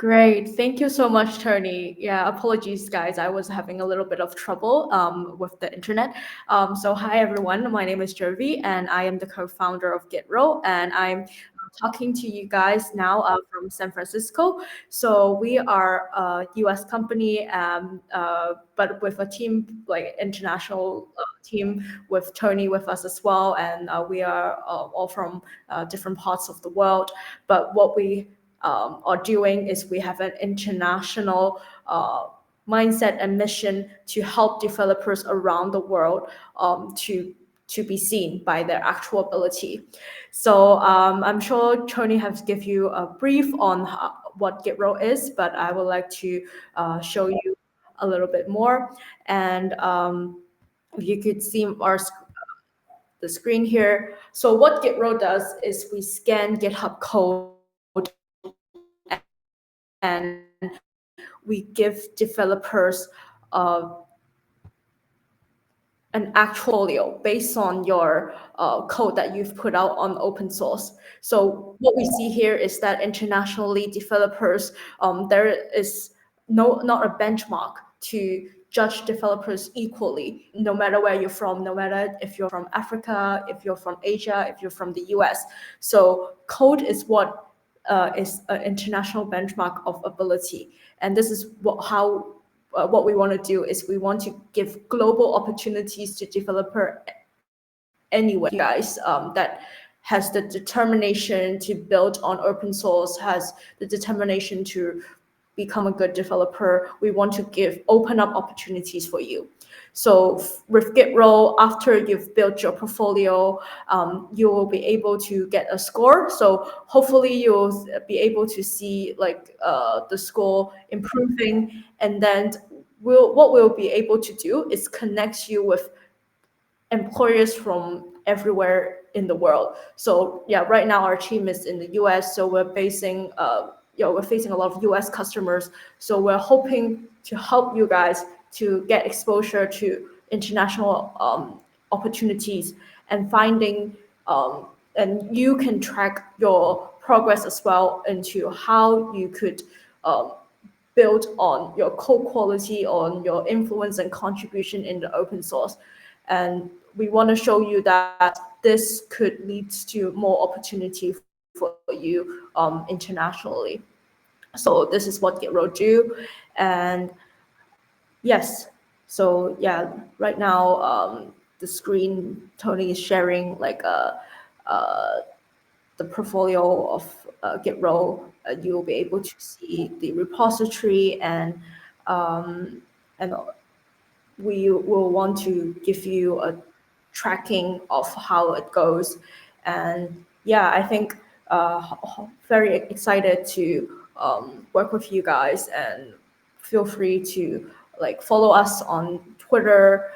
Great. Thank you so much, Tony. Yeah, apologies, guys. I was having a little bit of trouble with the internet. So, hi, everyone. My name is Jovi, and I am the co founder of GitRow. And I'm talking to you guys now from San Francisco. So, we are a US company, but with a team, like international team, with Tony with us as well. And we are all from different parts of the world. But what we are doing is we have an international mindset and mission to help developers around the world to be seen by their actual ability. So I'm sure Tony has give you a brief on what GitRow is, but I would like to show you a little bit more. And if you could see the screen here. So what GitRow does is we scan GitHub code and we give developers an actual portfolio based on your code that you've put out on open source. So what we see here is that internationally developers, there is not a benchmark to judge developers equally, no matter where you're from, no matter if you're from Africa, if you're from Asia, if you're from the US. So code is what is an international benchmark of ability. And this is what we want to do is we want to give global opportunities to developer anywhere, guys, that has the determination to build on open source, has the determination to become a good developer. We want to open up opportunities for you. So with GitRow, after you've built your portfolio, you will be able to get a score. So hopefully you'll be able to see like the score improving, and then what we'll be able to do is connect you with employers from everywhere in the world. So yeah, right now our team is in the US, so we're facing a lot of US customers. So we're hoping to help you guys to get exposure to international opportunities and finding, and you can track your progress as well into how you could build on your code quality, on your influence and contribution in the open source. And we want to show you that this could lead to more opportunity for you internationally. So this is what GitRow do. And yes, so yeah, right now the screen Tony is sharing like the portfolio of GitRow. You'll be able to see the repository, and we will want to give you a tracking of how it goes. And yeah, I think very excited to work with you guys, and feel free to like follow us on Twitter.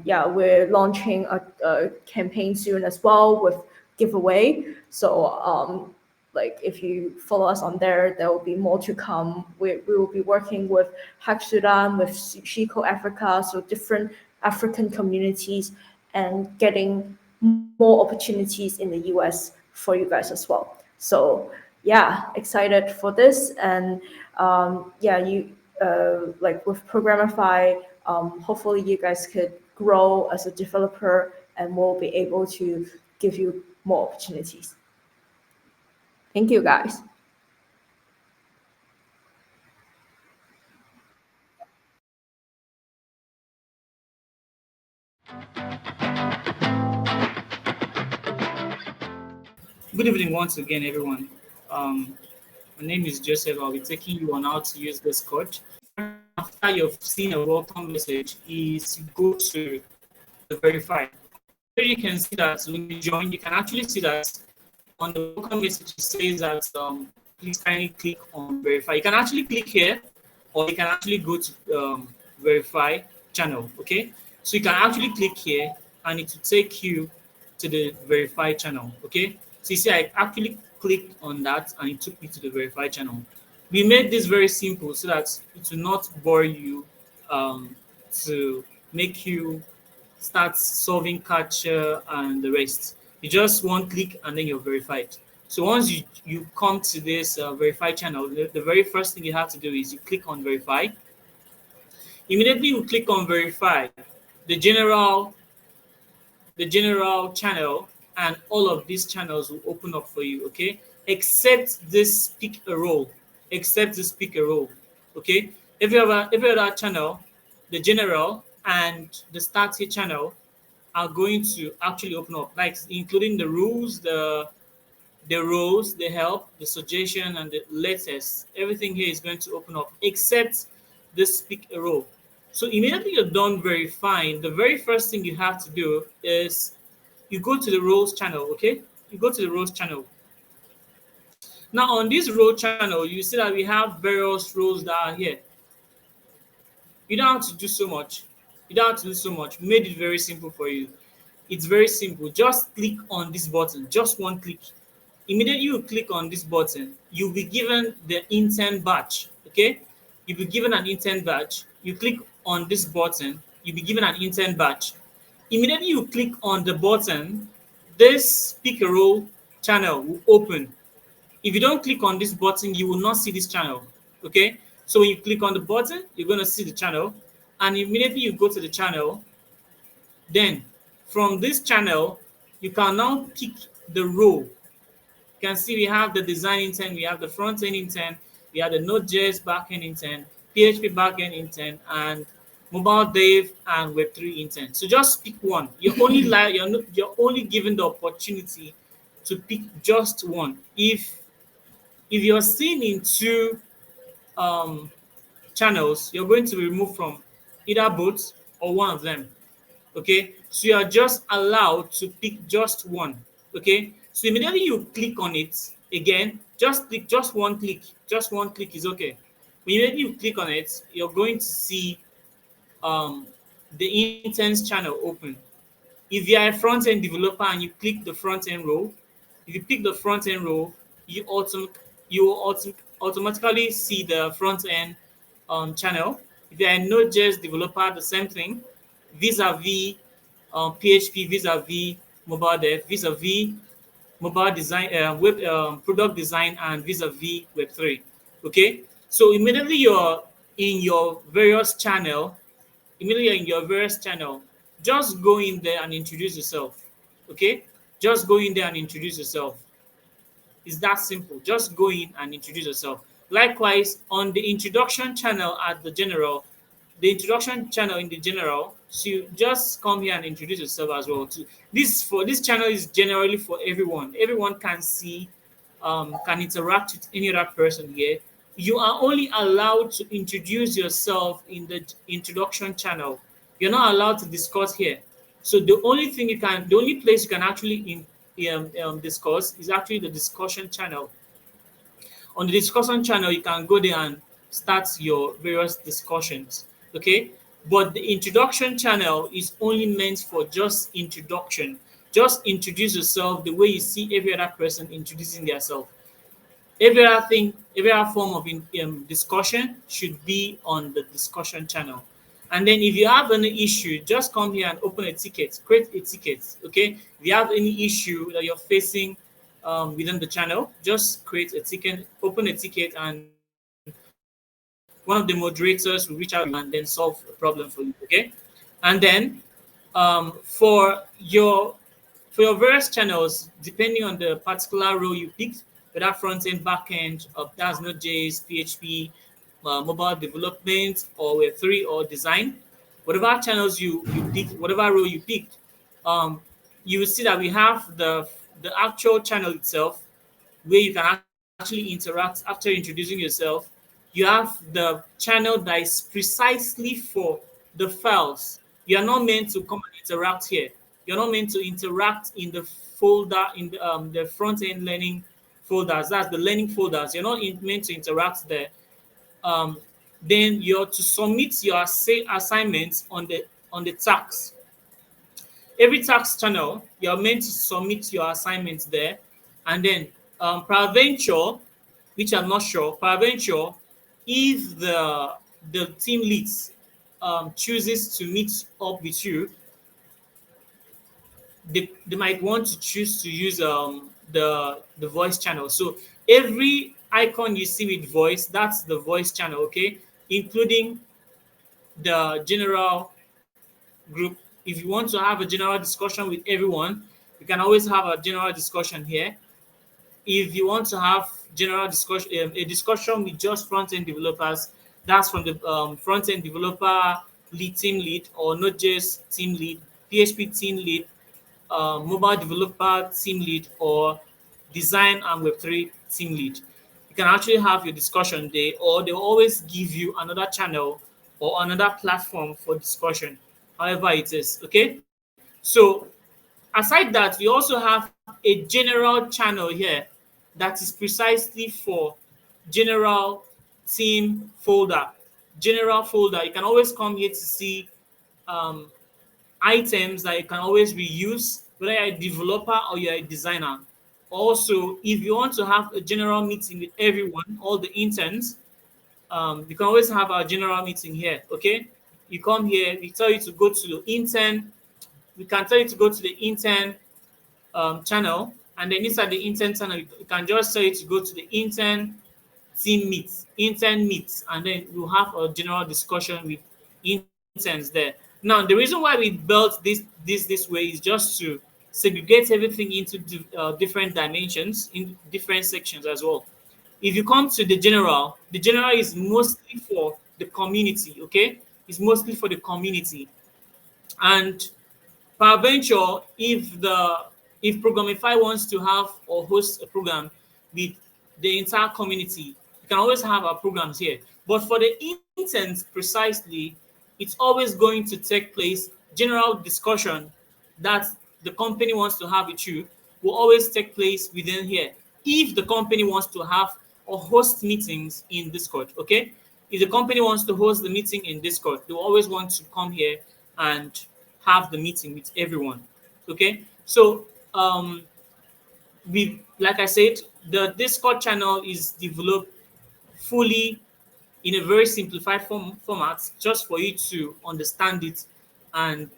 Yeah, we're launching a campaign soon as well with giveaway. So like if you follow us on there, there will be more to come. We will be working with Hack Sudan, with Chico Africa, so different African communities, and getting more opportunities in the US for you guys as well. So yeah, excited for this. And yeah, you like with Programmify, hopefully you guys could grow as a developer, and we'll be able to give you more opportunities. Thank you, guys. Good evening once again, everyone. My name is Joseph. I'll be taking you on how to use this code. After you've seen a welcome message, is you go to the verify. Here you can see that when you join, you can actually see that on the welcome message it says that please kindly click on verify. You can actually click here, or you can actually go to verify channel. Okay, so you can actually click here, and it will take you to the verify channel. Okay, so you see I actually clicked on that, and it took me to the verify channel. We made this very simple so that it will not bore you, to make you start solving captcha and the rest. You just one click and then you're verified. So once you come to this verify channel, the very first thing you have to do is you click on verify. Immediately you click on verify, the general the general channel and all of these channels will open up for you, okay? Except this pick a role, except this pick a role, okay? Every other channel, the general and the start here channel are going to actually open up, like including the rules, the roles, the help, the suggestion, and the latest. Everything here is going to open up except this pick a role. So immediately you're done verifying, the very first thing you have to do is you go to the roles channel, okay? You go to the roles channel. Now on this role channel, you see that we have various roles that are here. You don't have to do so much. You don't have to do so much. Made it very simple for you. It's very simple. Just click on this button, just one click. Immediately you click on this button, you'll be given the intern badge. Okay, you'll be given an intern badge. You click on this button, you'll be given an intern badge. Immediately you click on the button, this pick a role channel will open. If you don't click on this button, you will not see this channel. Okay, so when you click on the button, you're going to see the channel, and immediately you go to the channel. Then from this channel, you can now pick the role. You can see we have the design intent, we have the front end intent, we have the Node.js backend intent, PHP backend intent, and mobile dev and Web3 intent. So just pick one. You're only you're only given the opportunity to pick just one. If you're seen in two um, channels, you're going to be removed from either both or one of them. Okay, so you are just allowed to pick just one. Okay, so immediately you click on it again, just click, just one click is okay. When immediately you click on it, you're going to see um, the interns channel open. If you are a front end developer and you click the front end role, if you pick the front end role, you will automatically see the front end channel. If you are a Node.js developer, the same thing, vis-a-vis PHP, vis-a-vis mobile dev, vis-a-vis mobile design, web product design, and vis-a-vis Web3. Okay, so immediately you're in your various channel. Immediately you're in your various channel. Just go in there and introduce yourself. Okay, just go in there and introduce yourself. It's that simple. Just go in and introduce yourself. Likewise, on the introduction channel at the introduction channel in the general, so you just come here and introduce yourself as well. To this channel is generally for everyone. Everyone can see, can interact with any other person here. You are only allowed to introduce yourself in the introduction channel. You're not allowed to discuss here. So the only place you can actually discuss is actually the discussion channel. On the discussion channel, you can go there and start your various discussions. Okay, but the introduction channel is only meant for just introduction. Just introduce yourself the way you see every other person introducing themselves. Every other form of discussion should be on the discussion channel. And then if you have any issue, just come here and open a ticket, create a ticket. Okay, if you have any issue that you're facing within the channel, just create a ticket, open a ticket, and one of the moderators will reach out to you and then solve a problem for you. Okay, and then for your various channels, depending on the particular role you picked, whether front end, back end, that's Node.js, PHP, mobile development, or Web3 or design, whatever channels you picked, whatever role you picked, um, you will see that we have the actual channel itself where you can actually interact after introducing yourself. You have the channel that is precisely for the files. You are not meant to come and interact here. You're not meant to interact in the folder, in the front end learning folders. That's the learning folders. You're not meant to interact there. Um, then you're to submit your assignments on the task. Every task channel, you're meant to submit your assignments there. And then peradventure, which I'm not sure, peradventure, if the team leads chooses to meet up with you, they might want to choose to use the voice channel. So every icon you see with voice, that's the voice channel, okay, including the general group. If you want to have a general discussion with everyone, you can always have a general discussion here. If you want to have general discussion, a discussion with just front-end developers, that's from the front-end developer lead, team lead, or Node.js team lead, PHP team lead, mobile developer team lead, or design and Web3 team lead. You can actually have your discussion there, or they'll always give you another channel or another platform for discussion, however it is. Okay. So aside that, we also have a general channel here that is precisely for general team folder. General folder. You can always come here to see um, items that you can always reuse, whether you're a developer or you're a designer. Also, if you want to have a general meeting with everyone, all the interns, you can always have our general meeting here. Okay, you come here, we tell you to go to the intern. We can tell you to go to the intern channel, and then inside the intern channel, you can just tell you to go to the intern team meets, intern meets, and then we'll have a general discussion with interns there. Now, the reason why we built this way is just to segregate everything into different dimensions in different sections as well. If you come to the general is mostly for the community. Okay, it's mostly for the community, and peradventure, if Programmify wants to have or host a program with the entire community, you can always have our programs here. But for the interns precisely, it's always going to take place. General discussion that the company wants to have with you will always take place within here. If the company wants to have or host meetings in Discord, okay? If the company wants to host the meeting in Discord, they always want to come here and have the meeting with everyone. Okay, so we, like I said, the Discord channel is developed fully in a very simplified format, just for you to understand it and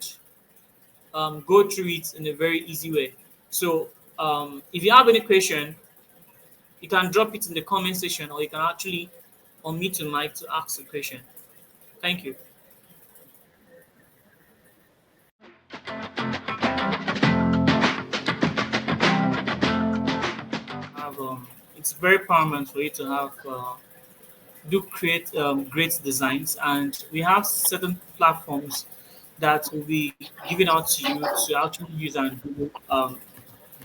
go through it in a very easy way. So if you have any question, you can drop it in the comment section, or you can actually unmute your mic to ask a question. Thank you. Have It's very paramount for you to have do create great designs, and we have certain platforms that will be given out to you to actually use and do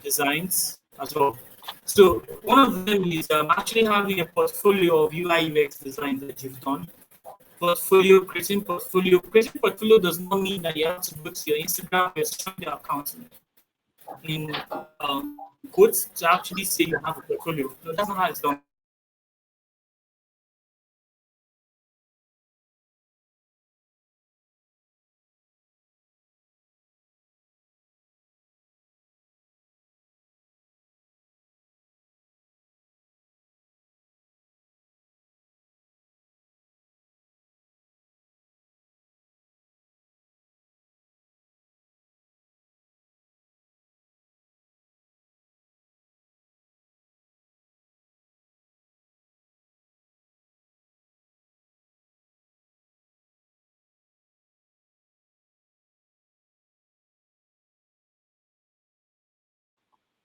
designs as well. So one of them is actually having a portfolio of UI UX designs that you've done. Creating portfolio does not mean that you have to go to your Instagram or social media account in quotes to actually say you have a portfolio. No, that's not how it's done.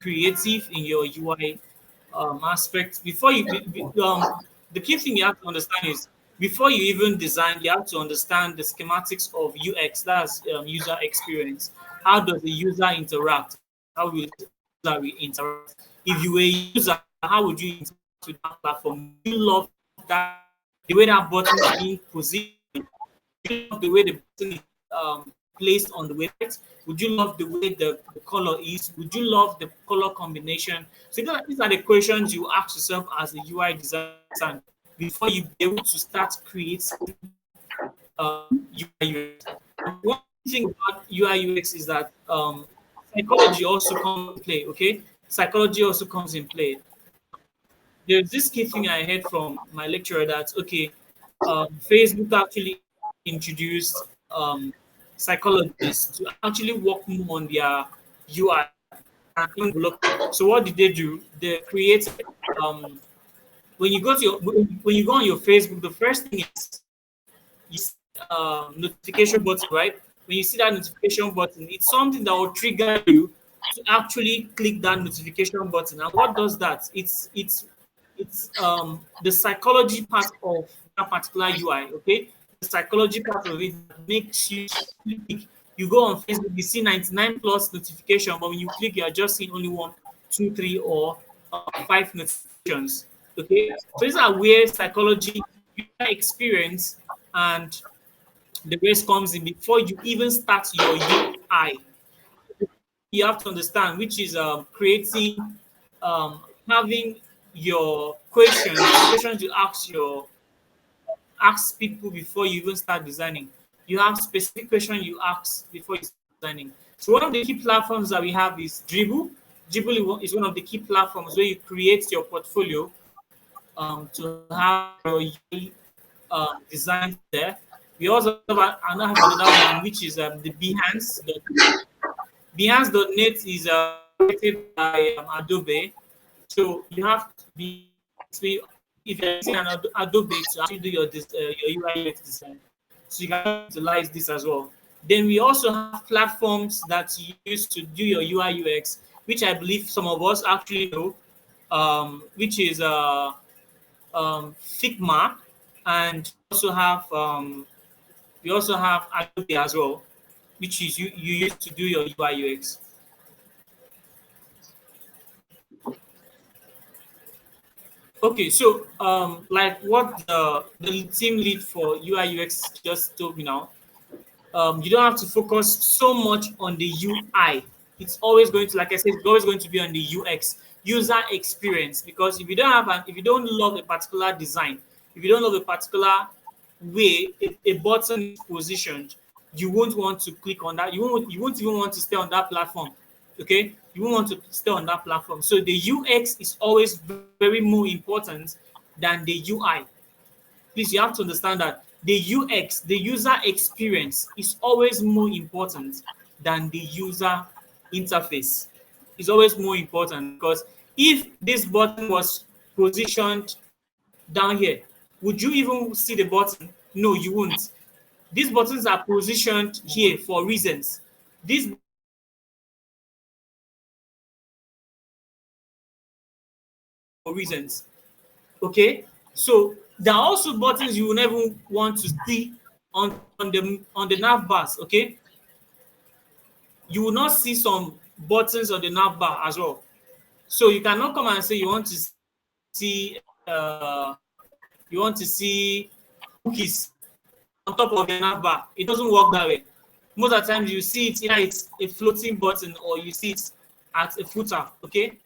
Creative in your UI aspect. The key thing you have to understand is before you even design, you have to understand the schematics of UX. That's user experience. How does the user interact? How will the user interact? If you were a user, how would you interact with that platform? Do you love that the way that button is being positioned? Would you love the way the button is placed on the website? Would you love the way the color is? Would you love the color combination? So these are the questions you ask yourself as a UI designer before you be able to start creating UI UX. One thing about UI UX is that psychology also comes in play. Okay, psychology also comes in play. There's this key thing I heard from my lecturer that okay, Facebook actually introduced psychologists to actually work more on their UI. can even block it. So what did they do? They created when you go to when you go on your Facebook, the first thing is you see notification button, right? When you see that notification button, it's something that will trigger you to actually click that notification button. And what does that? It's the psychology part of that particular UI. Okay, the psychology part of it makes you click. You go on Facebook, you see 99 plus notification, but when you click, you are just seeing only one, two, three, or five notifications. Okay, so these are where psychology, user experience, and the rest comes in before you even start your UI. You have to understand, which is creating, having your questions, the questions you ask people before you even start designing. You have specific questions you ask before you start designing. So one of the key platforms that we have is Dribble. Dribble is one of the key platforms where you create your portfolio to have your designs there. We also have another one, which is the Behance. Behance.net is created by Adobe. So you have to be, if you're using an Adobe to actually do your UI UX design, so you can utilize this as well. Then we also have platforms that you use to do your UI UX, which I believe some of us actually know, which is Figma, and we also have Adobe as well, which is you use to do your UI UX. Okay, so like what the team lead for UI UX just told me now, you don't have to focus so much on the UI. It's always going to, like I said, it's always going to be on the UX, user experience. Because if you don't love a particular design, if you don't love a particular way a button is positioned, you won't want to click on that. You won't even want to stay on that platform. Okay, you won't want to stay on that platform. So the UX is always very more important than the UI. Please, you have to understand that the UX, the user experience, is always more important than the user interface. It's always more important, because if this button was positioned down here, would you even see the button? No, you won't. These buttons are positioned here for reasons. These for reasons. Okay, so there are also buttons you will never want to see on the nav bars. Okay, you will not see some buttons on the nav bar as well. So you cannot come and say see you want to see cookies on top of the nav bar. It doesn't work that way. Most of the times you see it either it's a floating button or you see it at a footer. Okay,